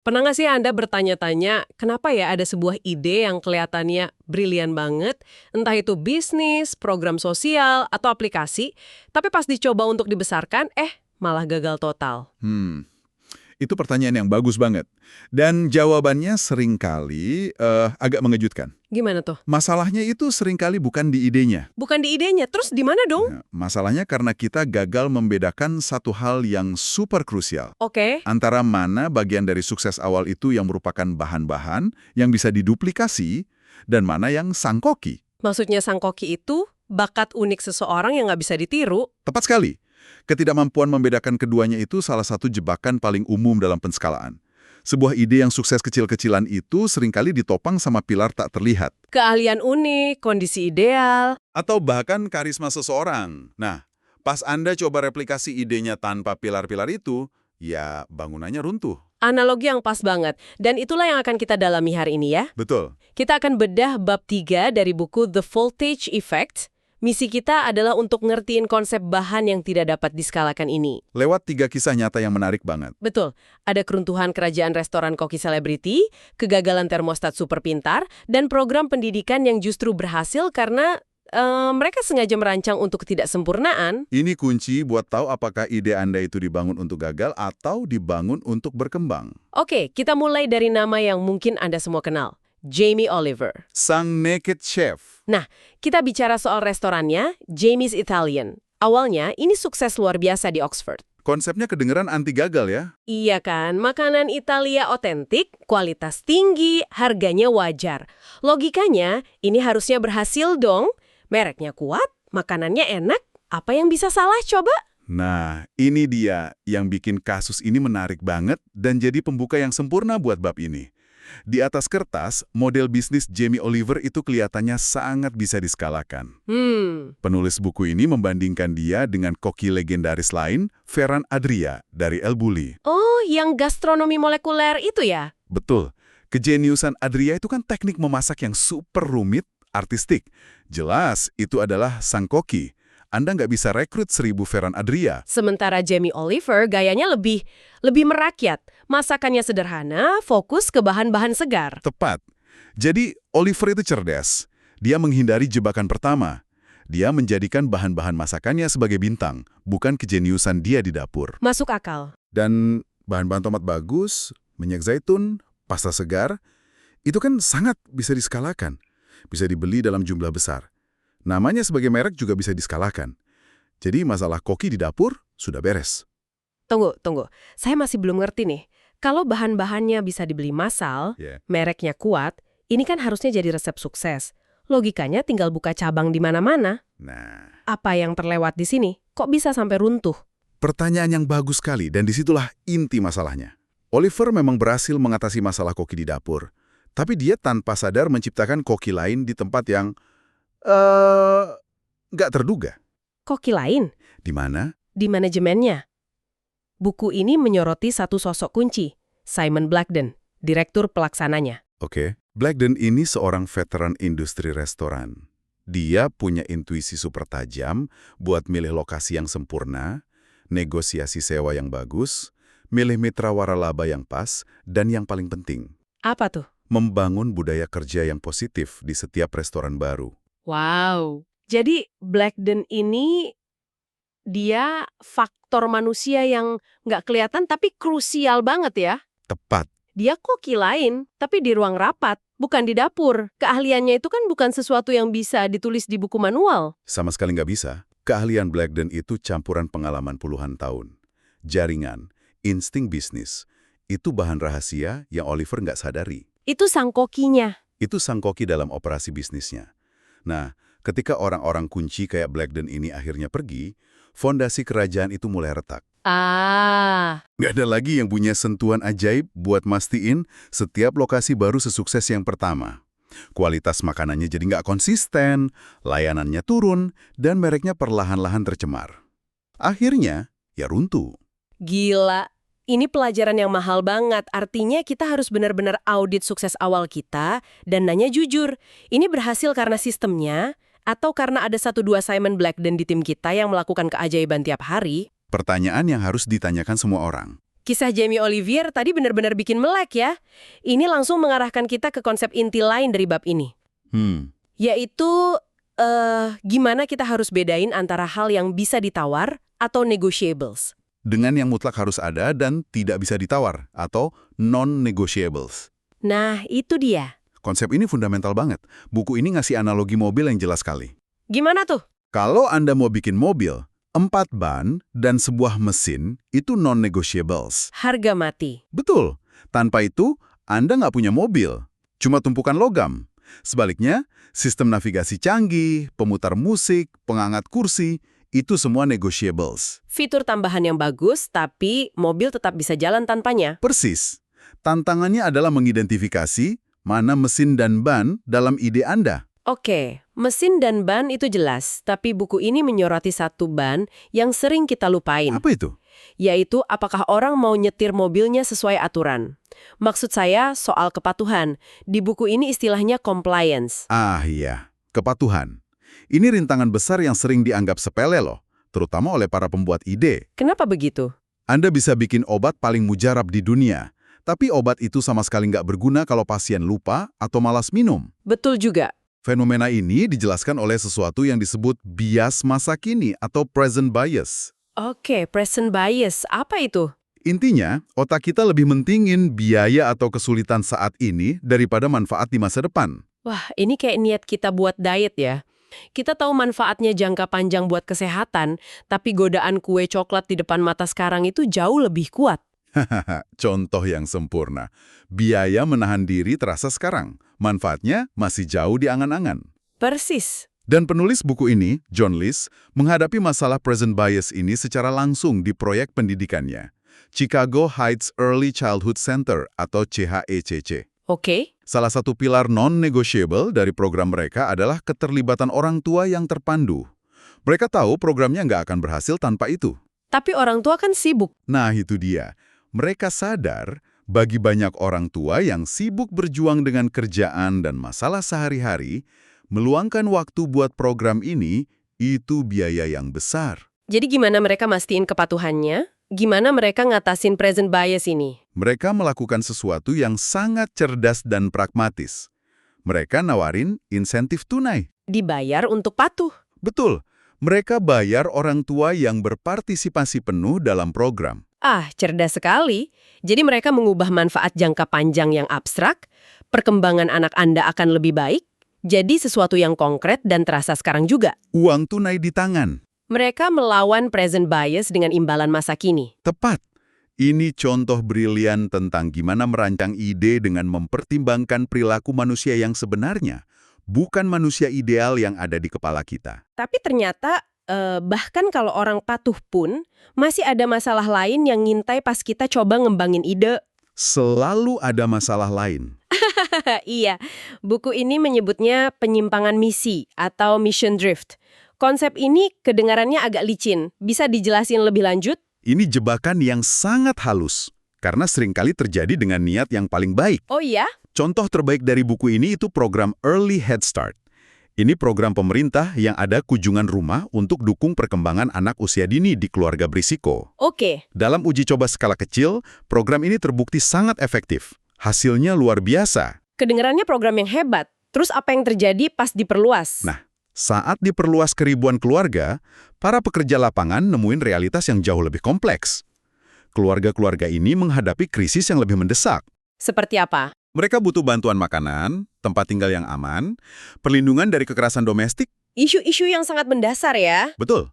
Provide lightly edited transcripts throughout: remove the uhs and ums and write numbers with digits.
Pernah nggak sih Anda bertanya-tanya, kenapa ya ada sebuah ide yang kelihatannya brilian banget, entah itu bisnis, program sosial, atau aplikasi, tapi pas dicoba untuk dibesarkan, malah gagal total. Hmm, itu pertanyaan yang bagus banget. Dan jawabannya seringkali agak mengejutkan. Gimana tuh? Masalahnya itu seringkali bukan di idenya. Bukan di idenya, terus di mana dong? Nah, masalahnya karena kita gagal membedakan satu hal yang super krusial. Oke, Antara mana bagian dari sukses awal itu yang merupakan bahan-bahan yang bisa diduplikasi, dan mana yang sangkoki. maksudnya sang koki itu bakat unik seseorang yang nggak bisa ditiru. Tepat sekali. Ketidakmampuan membedakan keduanya itu salah satu jebakan paling umum dalam penskalaan. Sebuah ide yang sukses kecil-kecilan itu seringkali ditopang sama pilar tak terlihat. Keahlian unik, kondisi ideal. Atau bahkan karisma seseorang. Nah, pas Anda coba replikasi idenya tanpa pilar-pilar itu, ya bangunannya runtuh. Analogi yang pas banget. Dan itulah yang akan kita dalami hari ini ya. Betul. Kita akan bedah bab 3 dari buku The Voltage Effect. Misi kita adalah untuk ngertiin konsep bahan yang tidak dapat diskalakan ini. Lewat 3 kisah nyata yang menarik banget. Betul, ada keruntuhan kerajaan restoran koki selebriti, kegagalan termostat super pintar, dan program pendidikan yang justru berhasil karena mereka sengaja merancang untuk ketidaksempurnaan. Ini kunci buat tahu apakah ide Anda itu dibangun untuk gagal atau dibangun untuk berkembang. Oke, kita mulai dari nama yang mungkin Anda semua kenal, Jamie Oliver. Sang naked chef. Nah, kita bicara soal restorannya, Jamie's Italian. Awalnya, ini sukses luar biasa di Oxford. Konsepnya kedengeran anti gagal ya. Iya kan, makanan Italia otentik, kualitas tinggi, harganya wajar. Logikanya, ini harusnya berhasil dong. Mereknya kuat, makanannya enak, apa yang bisa salah coba? Nah, ini dia yang bikin kasus ini menarik banget dan jadi pembuka yang sempurna buat bab ini. Di atas kertas, model bisnis Jamie Oliver itu kelihatannya sangat bisa diskalakan. Penulis buku ini membandingkan dia dengan koki legendaris lain, Ferran Adria dari El Bulli. Oh, yang gastronomi molekuler itu ya? Betul. Kejeniusan Adria itu kan teknik memasak yang super rumit, artistik. Jelas, itu adalah sang koki. Anda nggak bisa rekrut 1000 Ferran Adria. Sementara Jamie Oliver gayanya lebih merakyat. Masakannya sederhana, fokus ke bahan-bahan segar. Tepat. Jadi, Oliver itu cerdas. Dia menghindari jebakan pertama. Dia menjadikan bahan-bahan masakannya sebagai bintang, bukan kejeniusan dia di dapur. Masuk akal. Dan bahan-bahan tomat bagus, minyak zaitun, pasta segar, itu kan sangat bisa diskalakan. Bisa dibeli dalam jumlah besar. Namanya sebagai merek juga bisa diskalakan. Jadi masalah koki di dapur sudah beres. Tunggu. Saya masih belum ngerti nih. Kalau bahan-bahannya bisa dibeli massal, mereknya kuat, ini kan harusnya jadi resep sukses. Logikanya tinggal buka cabang di mana-mana. Nah, Apa yang terlewat di sini? Kok bisa sampai runtuh? pertanyaan yang bagus sekali dan disitulah inti masalahnya. Oliver memang berhasil mengatasi masalah koki di dapur. Tapi dia tanpa sadar menciptakan koki lain di tempat yang nggak terduga. Koki lain? Di mana? Di manajemennya. Buku ini menyoroti satu sosok kunci, Simon Blackden, direktur pelaksananya. Oke. Blackden ini seorang veteran industri restoran. Dia punya intuisi super tajam buat milih lokasi yang sempurna, negosiasi sewa yang bagus, milih mitra waralaba yang pas, dan yang paling penting, Apa tuh? membangun budaya kerja yang positif di setiap restoran baru. Wow. Jadi Blackden ini dia faktor manusia yang nggak kelihatan tapi krusial banget ya. Tepat. Dia koki lain, tapi di ruang rapat, bukan di dapur. Keahliannya itu kan bukan sesuatu yang bisa ditulis di buku manual. Sama sekali nggak bisa. Keahlian Blackden itu campuran pengalaman puluhan tahun. Jaringan, insting bisnis. Itu bahan rahasia yang Oliver nggak sadari. Itu sang kokinya. Itu sang koki dalam operasi bisnisnya. Nah, ketika orang-orang kunci kayak Blackden ini akhirnya pergi, fondasi kerajaan itu mulai retak. Nggak ada lagi yang punya sentuhan ajaib buat mastiin setiap lokasi baru sesukses yang pertama. Kualitas makanannya jadi nggak konsisten, layanannya turun, dan mereknya perlahan-lahan tercemar. Akhirnya, ya runtuh. Gila. Ini pelajaran yang mahal banget. Artinya kita harus benar-benar audit sukses awal kita dan nanya jujur. Ini berhasil karena sistemnya atau karena ada 1-2 Simon Blackden di tim kita yang melakukan keajaiban tiap hari? Pertanyaan yang harus ditanyakan semua orang. Kisah Jamie Oliver tadi benar-benar bikin melek ya. Ini langsung mengarahkan kita ke konsep inti lain dari bab ini. Yaitu, gimana kita harus bedain antara hal yang bisa ditawar atau negotiables. Dengan yang mutlak harus ada dan tidak bisa ditawar, atau non-negotiables. Nah, itu dia. Konsep ini fundamental banget. Buku ini ngasih analogi mobil yang jelas sekali. Gimana tuh? Kalau Anda mau bikin mobil, 4 ban dan sebuah mesin itu non-negotiables. Harga mati. Betul. Tanpa itu, Anda nggak punya mobil. Cuma tumpukan logam. Sebaliknya, sistem navigasi canggih, pemutar musik, pengangkat kursi, itu semua negotiables. Fitur tambahan yang bagus, tapi mobil tetap bisa jalan tanpanya. Persis. Tantangannya adalah mengidentifikasi mana mesin dan ban dalam ide Anda. Oke, mesin dan ban itu jelas, tapi buku ini menyoroti satu ban yang sering kita lupain. Apa itu? Yaitu apakah orang mau nyetir mobilnya sesuai aturan. Maksud saya soal kepatuhan. Di buku ini istilahnya compliance. Ah iya, kepatuhan. Ini rintangan besar yang sering dianggap sepele loh, terutama oleh para pembuat ide. Kenapa begitu? Anda bisa bikin obat paling mujarab di dunia, tapi obat itu sama sekali nggak berguna kalau pasien lupa atau malas minum. Betul juga. Fenomena ini dijelaskan oleh sesuatu yang disebut bias masa kini atau present bias. Oke, present bias. Apa itu? Intinya, otak kita lebih mentingin biaya atau kesulitan saat ini daripada manfaat di masa depan. Wah, ini kayak niat kita buat diet ya. Kita tahu manfaatnya jangka panjang buat kesehatan, tapi godaan kue coklat di depan mata sekarang itu jauh lebih kuat. Hahaha, contoh yang sempurna. Biaya menahan diri terasa sekarang. Manfaatnya masih jauh di angan-angan. Persis. Dan penulis buku ini, John Lees, menghadapi masalah present bias ini secara langsung di proyek pendidikannya. Chicago Heights Early Childhood Center atau CHECC. Oke. Salah satu pilar non-negotiable dari program mereka adalah keterlibatan orang tua yang terpandu. Mereka tahu programnya nggak akan berhasil tanpa itu. Tapi orang tua kan sibuk. Nah, itu dia. Mereka sadar bagi banyak orang tua yang sibuk berjuang dengan kerjaan dan masalah sehari-hari, meluangkan waktu buat program ini, itu biaya yang besar. Jadi gimana mereka mastiin kepatuhannya? Gimana mereka ngatasin present bias ini? Mereka melakukan sesuatu yang sangat cerdas dan pragmatis. Mereka nawarin insentif tunai. Dibayar untuk patuh. Betul, mereka bayar orang tua yang berpartisipasi penuh dalam program. Ah, cerdas sekali. Jadi mereka mengubah manfaat jangka panjang yang abstrak, perkembangan anak Anda akan lebih baik, jadi sesuatu yang konkret dan terasa sekarang juga. Uang tunai di tangan. Mereka melawan present bias dengan imbalan masa kini. Tepat. Ini contoh brilian tentang gimana merancang ide dengan mempertimbangkan perilaku manusia yang sebenarnya, bukan manusia ideal yang ada di kepala kita. Tapi ternyata, bahkan kalau orang patuh pun, masih ada masalah lain yang ngintai pas kita coba ngembangin ide. Selalu ada masalah lain. Iya, buku ini menyebutnya penyimpangan misi atau mission drift. Konsep ini kedengarannya agak licin. Bisa dijelasin lebih lanjut? Ini jebakan yang sangat halus, karena seringkali terjadi dengan niat yang paling baik. Oh iya? Contoh terbaik dari buku ini itu program Early Head Start. Ini program pemerintah yang ada kunjungan rumah untuk dukung perkembangan anak usia dini di keluarga berisiko. Oke. Dalam uji coba skala kecil, program ini terbukti sangat efektif. Hasilnya luar biasa. Kedengarannya program yang hebat. Terus apa yang terjadi pas diperluas? Nah, saat diperluas ke ribuan keluarga, para pekerja lapangan nemuin realitas yang jauh lebih kompleks. Keluarga-keluarga ini menghadapi krisis yang lebih mendesak. Seperti apa? Mereka butuh bantuan makanan, tempat tinggal yang aman, perlindungan dari kekerasan domestik. Isu-isu yang sangat mendasar ya? Betul.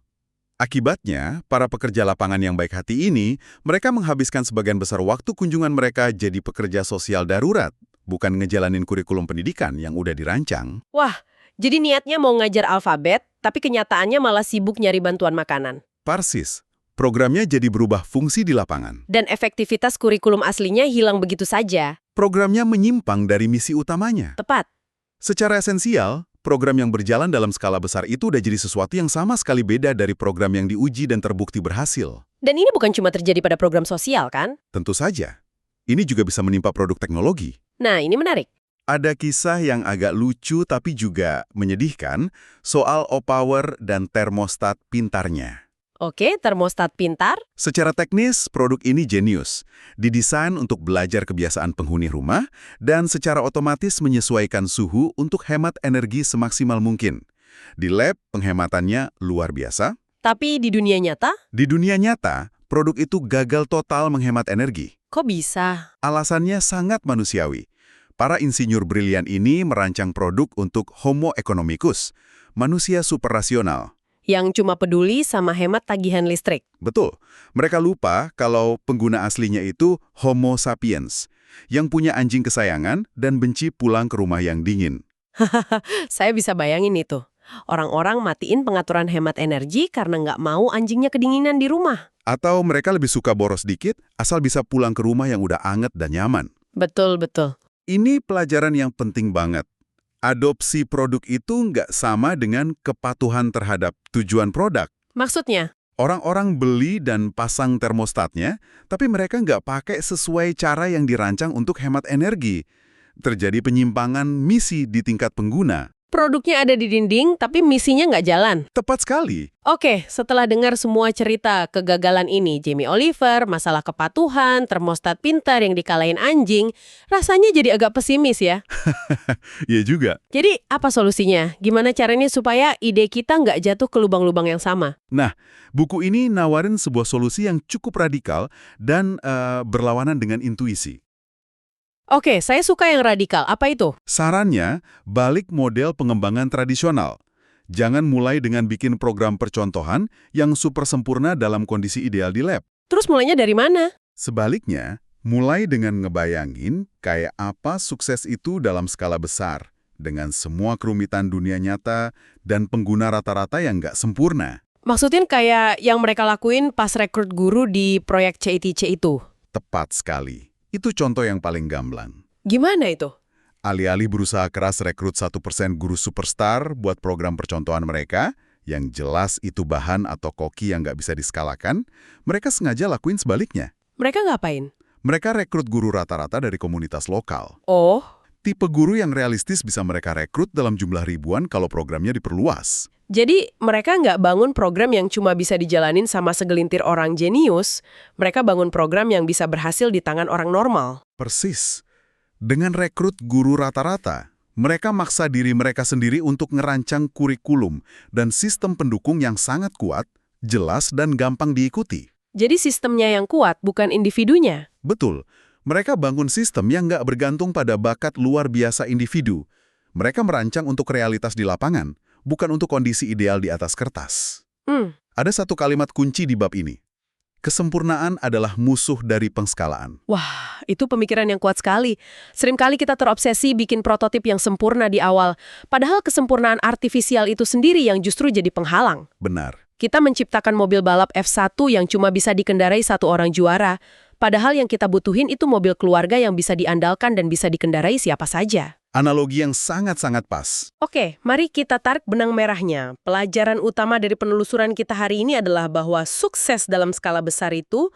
Akibatnya, para pekerja lapangan yang baik hati ini, mereka menghabiskan sebagian besar waktu kunjungan mereka jadi pekerja sosial darurat, bukan ngejalanin kurikulum pendidikan yang udah dirancang. Wah, jadi niatnya mau ngajar alfabet, tapi kenyataannya malah sibuk nyari bantuan makanan. Persis. Programnya jadi berubah fungsi di lapangan. Dan efektivitas kurikulum aslinya hilang begitu saja. Programnya menyimpang dari misi utamanya. Tepat. Secara esensial, program yang berjalan dalam skala besar itu udah jadi sesuatu yang sama sekali beda dari program yang diuji dan terbukti berhasil. Dan ini bukan cuma terjadi pada program sosial, kan? Tentu saja. Ini juga bisa menimpa produk teknologi. Nah, ini menarik. Ada kisah yang agak lucu tapi juga menyedihkan soal O-Power dan termostat pintarnya. Oke, termostat pintar. Secara teknis, produk ini jenius. Didesain untuk belajar kebiasaan penghuni rumah dan secara otomatis menyesuaikan suhu untuk hemat energi semaksimal mungkin. Di lab, penghematannya luar biasa. Tapi di dunia nyata, Di dunia nyata, produk itu gagal total menghemat energi. kok bisa? Alasannya sangat manusiawi. Para insinyur brilian ini merancang produk untuk Homo economicus, manusia superrasional. Yang cuma peduli sama hemat tagihan listrik. Betul, mereka lupa kalau pengguna aslinya itu Homo sapiens, yang punya anjing kesayangan dan benci pulang ke rumah yang dingin. Saya bisa bayangin itu. Orang-orang matiin pengaturan hemat energi karena nggak mau anjingnya kedinginan di rumah. Atau mereka lebih suka boros dikit, asal bisa pulang ke rumah yang udah anget dan nyaman. Betul-betul. Ini pelajaran yang penting banget. Adopsi produk itu nggak sama dengan kepatuhan terhadap tujuan produk. Maksudnya? Orang-orang beli dan pasang termostatnya, tapi mereka nggak pakai sesuai cara yang dirancang untuk hemat energi. Terjadi penyimpangan misi di tingkat pengguna. Produknya ada di dinding, tapi misinya nggak jalan. Tepat sekali. Oke, setelah dengar semua cerita kegagalan ini, Jamie Oliver, masalah kepatuhan, termostat pintar yang dikalahin anjing, rasanya jadi agak pesimis ya. Iya juga. Jadi, apa solusinya? Gimana caranya supaya ide kita nggak jatuh ke lubang-lubang yang sama? Nah, buku ini nawarin sebuah solusi yang cukup radikal dan berlawanan dengan intuisi. Oke, saya suka yang radikal. Apa itu? Sarannya, balik model pengembangan tradisional. Jangan mulai dengan bikin program percontohan yang super sempurna dalam kondisi ideal di lab. Terus mulainya dari mana? Sebaliknya, mulai dengan ngebayangin kayak apa sukses itu dalam skala besar, dengan semua kerumitan dunia nyata dan pengguna rata-rata yang nggak sempurna. Maksudnya kayak yang mereka lakuin pas rekrut guru di proyek CITC itu. Tepat sekali. Itu contoh yang paling gamblang. Gimana itu? Alih-alih berusaha keras rekrut 1% guru superstar buat program percontohan mereka, yang jelas itu bahan atau koki yang nggak bisa diskalakan, mereka sengaja lakuin sebaliknya. Mereka ngapain? Mereka rekrut guru rata-rata dari komunitas lokal. Oh, Tipe guru yang realistis bisa mereka rekrut dalam jumlah ribuan kalau programnya diperluas. jadi mereka nggak bangun program yang cuma bisa dijalanin sama segelintir orang jenius, mereka bangun program yang bisa berhasil di tangan orang normal. Persis. Dengan rekrut guru rata-rata, mereka maksa diri mereka sendiri untuk ngerancang kurikulum dan sistem pendukung yang sangat kuat, jelas, dan gampang diikuti. Jadi sistemnya yang kuat, bukan individunya. Betul. Mereka bangun sistem yang nggak bergantung pada bakat luar biasa individu. Mereka merancang untuk realitas di lapangan, bukan untuk kondisi ideal di atas kertas. Ada satu kalimat kunci di bab ini. Kesempurnaan adalah musuh dari pengskalaan. Wah, itu pemikiran yang kuat sekali. Seringkali kita terobsesi bikin prototip yang sempurna di awal, padahal kesempurnaan artifisial itu sendiri yang justru jadi penghalang. Benar. Kita menciptakan mobil balap F1 yang cuma bisa dikendarai satu orang juara, padahal yang kita butuhin itu mobil keluarga yang bisa diandalkan dan bisa dikendarai siapa saja. Analogi yang sangat-sangat pas. Oke, mari kita tarik benang merahnya. Pelajaran utama dari penelusuran kita hari ini adalah bahwa sukses dalam skala besar itu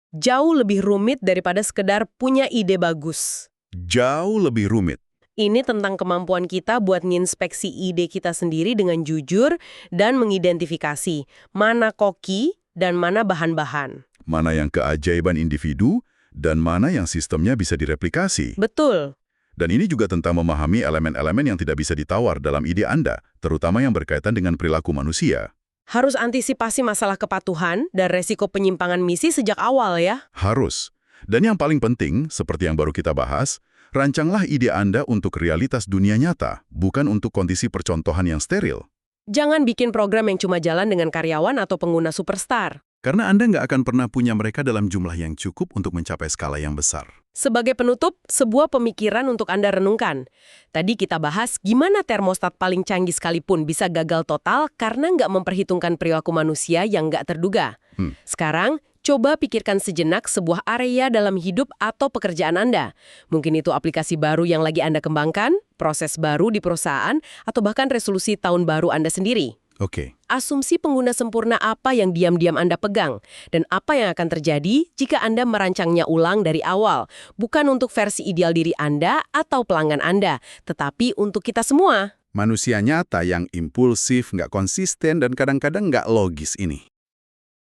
jauh lebih rumit daripada sekedar punya ide bagus. Jauh lebih rumit. Ini tentang kemampuan kita buat nginspeksi ide kita sendiri dengan jujur dan mengidentifikasi mana koki dan mana bahan-bahan. Mana yang keajaiban individu dan mana yang sistemnya bisa direplikasi. Betul. Dan ini juga tentang memahami elemen-elemen yang tidak bisa ditawar dalam ide Anda, terutama yang berkaitan dengan perilaku manusia. Harus antisipasi masalah kepatuhan dan resiko penyimpangan misi sejak awal ya. Harus. Dan yang paling penting, seperti yang baru kita bahas, rancanglah ide Anda untuk realitas dunia nyata, bukan untuk kondisi percontohan yang steril. Jangan bikin program yang cuma jalan dengan karyawan atau pengguna superstar. Karena Anda nggak akan pernah punya mereka dalam jumlah yang cukup untuk mencapai skala yang besar. Sebagai penutup, sebuah pemikiran untuk Anda renungkan. Tadi kita bahas gimana termostat paling canggih sekalipun bisa gagal total karena nggak memperhitungkan perilaku manusia yang nggak terduga. Sekarang, coba pikirkan sejenak sebuah area dalam hidup atau pekerjaan Anda. Mungkin itu aplikasi baru yang lagi Anda kembangkan, proses baru di perusahaan, atau bahkan resolusi tahun baru Anda sendiri. Oke. Asumsi pengguna sempurna apa yang diam-diam Anda pegang, dan apa yang akan terjadi jika Anda merancangnya ulang dari awal, bukan untuk versi ideal diri Anda atau pelanggan Anda, tetapi untuk kita semua. Manusia nyata yang impulsif, nggak konsisten, dan kadang-kadang nggak logis ini.